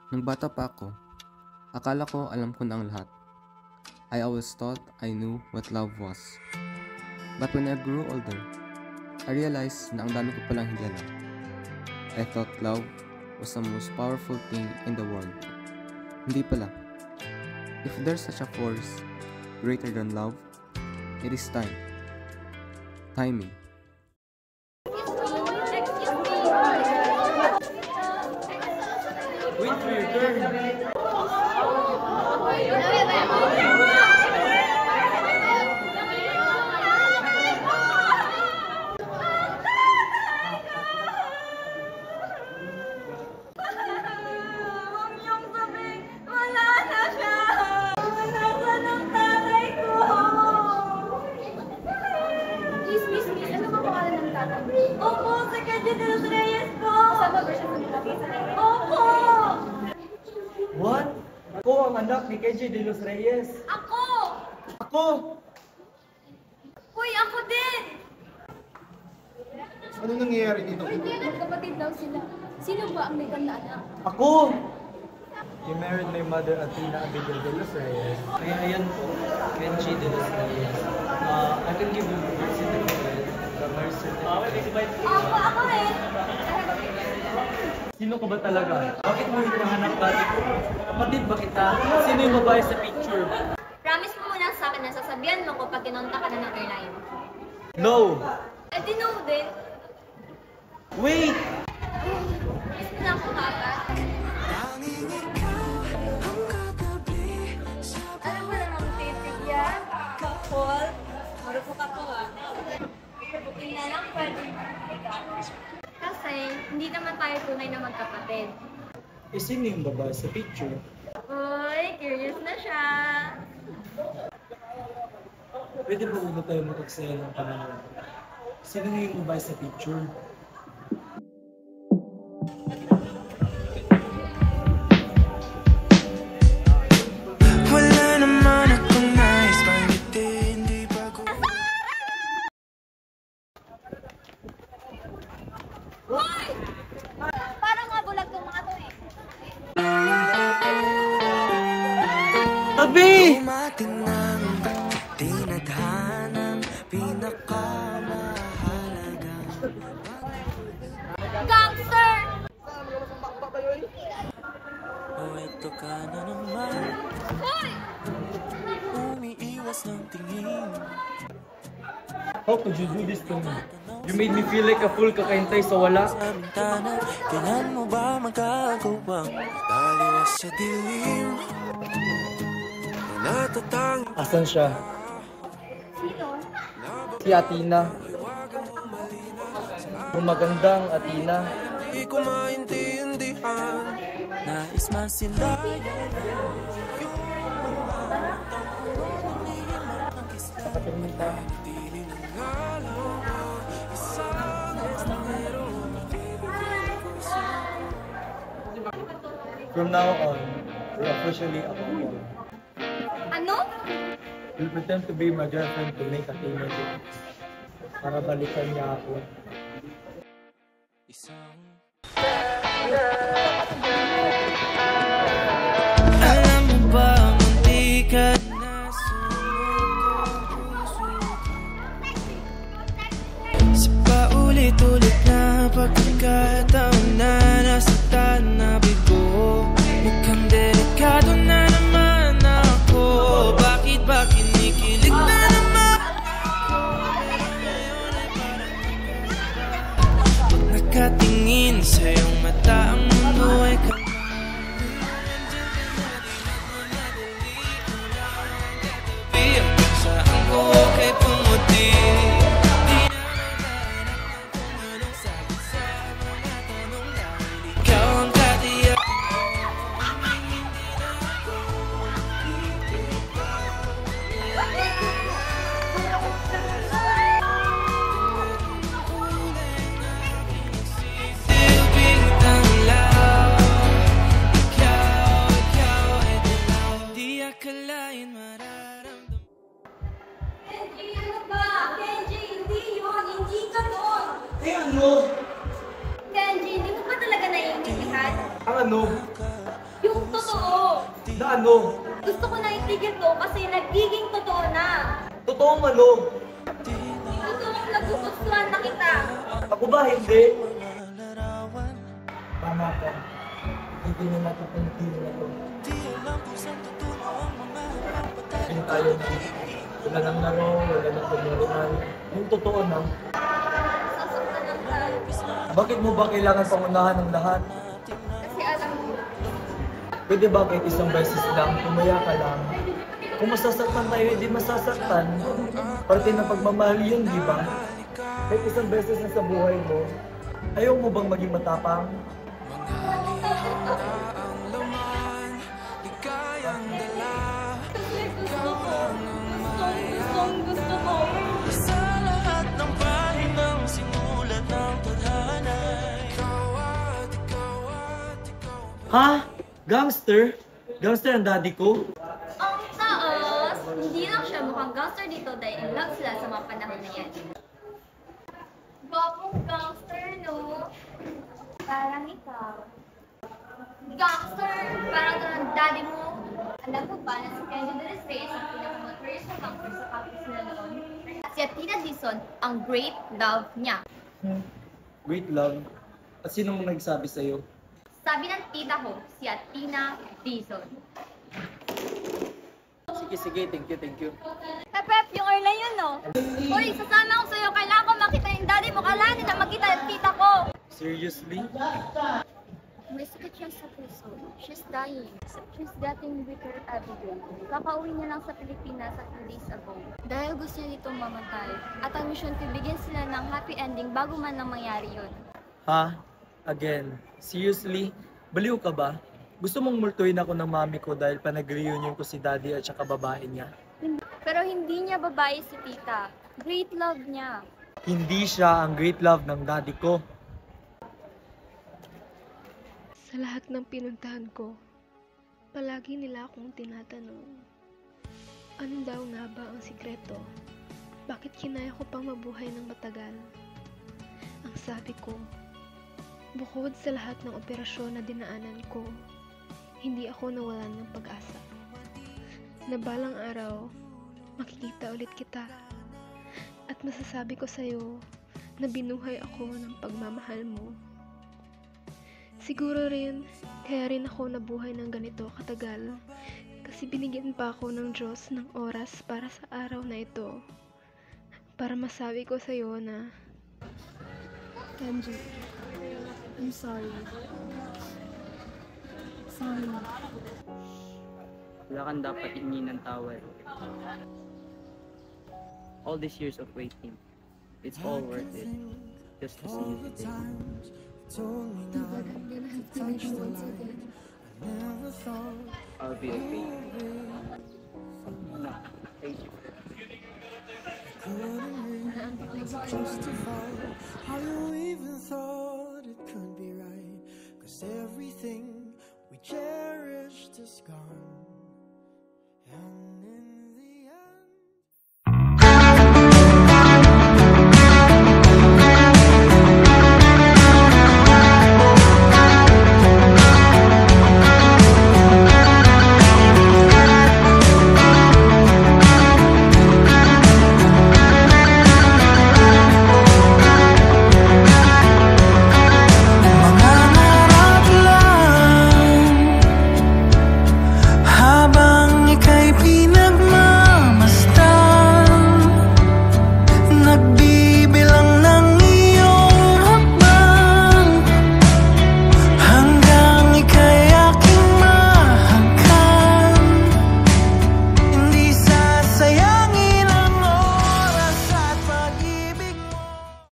Nung bata pa ako, akala ko alam ko na ang lahat. I always thought I knew what love was. But when I grew older, I realized na ang dami ko palang hindi alam. I thought love was the most powerful thing in the world. Hindi pala. If there's such a force greater than love, it is time. Timing. Wait for your turn. Opo, si Kenji de los Reyes po! Kasama ba siya sa nilapit? Opo! What? Ako ang anak ni Kenji de los Reyes. Ako! Ako! Uy, ako din! Ano nangyayari dito? Kapatid daw sila. Sino ba ang may ganda anak? Ako! He married my mother, Athena Abigail de los Reyes. Kaya ayan po, Kenji de los Reyes. I can give you the birth certificate. The birth certificate. Ako eh! Sino ka ba talaga? Bakit mo hinahanap dati ko? Kapatid ba kita? Sino yung babae sa picture? Promise mo muna sa akin na sasabihan mo ko pag kinonta ka na ng airline. No! Eh, di no din. Wait! Miss mo na ako kaka. Alam mo namang titig yan? Kapol? Marupok ako ah. Bukin na lang pwede. Kasi hindi naman tayo tunay na magkapatid. Eh, sino yung babae sa picture? Uy, curious na siya. Pwede ba una tayo makagsaya ng panahon? Sino nga yung babae sa picture? Wala naman akong nais pangiti, hindi ba ko... Hoy! Parang nga bulag tong mga to eh. Tabi! Dumating ng tinadhanang pinakamahalaga. Gangster! Oh, ito ka na naman, Hoy! umiiwas ng tingin. How could you do this to me? You made me feel like a fool kakaintay sa wala. Sa bintana, kailan mo ba magagawang taliwas sa dilim? Natatang Asan siya? Sino? Si Athena. Yung magandang Athena. di ko maintindihan. Nais man sila Kapatid From now on, we're officially a couple. Ano? We'll pretend to be my girlfriend to make Athena jealous. Para balikan niya ako. Alam mo ba, munti ka na sunog ang puso ko. Sa paulit-ulit na pagkakataon na nasaktan na bigo. Mukhang delikado na naman ako. Bakit ba kinikilig na naman ako? Pero ngayon ay parang pag nakatingin sa iyong mata, ang mundo ay saan ko kay pumuti. Di na matahanap ng kung anong sabi sa mga tanong dahil ikaw ang katiyak. Hindi na ako silbing tanglaw. Ikaw ay dilaw. Di akalain mararamdaman. Kenji, ano ba? Kenji, hindi yun. Hindi ka nun. Eh ano? Kenji, hindi mo ba talaga naiintindihan? Ang ano? Yung Na ano? Gusto ko na itigil to kasi nagiging totoo na. Totoong ano? Totoong nagugustuhan na kita. Ako ba hindi? Tama ka. Hindi na natin pinitigil na to. Hindi tayo na. Wala nang laro, wala nang paglaruan. Yung totoo na. Sasaktan lang tayo. Bakit mo ba kailangan pangunahan ng lahat? Kasi alam mo, Pwede ba kahit isang beses lang, tumaya ka lang? Kung masasaktan tayo, hindi masasaktan. Parte ng pagmamahal yun, di ba? Kahit isang beses na sa buhay mo, ayaw mo bang maging matapang? kasi gusto ko. Gusto ko. Sa lahat ng pahinang sinulat ng tadhana, ikaw at ikaw. Ha? Gangster? Gangster ang daddy ko? Ang taas! Hindi lang siya mukhang gangster dito dahil in love sila sa mga panahon na yan. Gwapong gangster, no? Parang ikaw. Gangster! Parang ito ng daddy mo. Alam mo ba na si Kenji de los Reyes ang pinaka-notorious na gangster sa copies nila noon? At si Athena Dizon ang great love niya. Great love. At sino mo nagsabi sa'yo? Sabi ng tita ko, si Athena Dizon. Sige, thank you. Pep, yung Erla yun, no? Uy, sasama ko sa'yo. Kailangan ko makita yung daddy mo. Kailangan nila makita yung tita ko. Seriously? May sakit siya sa puso. She's dying. She's getting weaker every day. Kakauwi niya lang sa Pilipinas a few days ago. Dahil gusto niya ditong mamatay. At ang mission ko, bigyan sila ng happy ending bago man lang mangyari yun. Ha? Again? Seriously? Baliw ka ba? Gusto mong multuin ako ng mami ko dahil pa nag-reunion ko si daddy at saka babae niya? Pero hindi niya babae si tita. Great love niya. Hindi siya ang great love ng daddy ko. Sa lahat ng pinuntahan ko, palagi nila akong tinatanong, ano daw nga ba ang sikreto? Bakit kinaya ko pang mabuhay ng matagal? Ang sabi ko, bukod sa lahat ng operasyon na dinaanan ko, hindi ako nawalan ng pag-asa. Na balang araw, makikita ulit kita. At masasabi ko sa'yo na binuhay ako ng pagmamahal mo. Siguro rin, kaya rin ako nabuhay ng ganito katagal. Kasi binigyan pa ako ng Diyos ng oras para sa araw na ito. Para masabi ko sa'yo na, Kenji, I'm sorry. Sorry. Wala kang dapat hingin ng tawad. All these years of waiting, it's all worth it. Just to see you today. I'll be okay. No, thank you. Justify how you even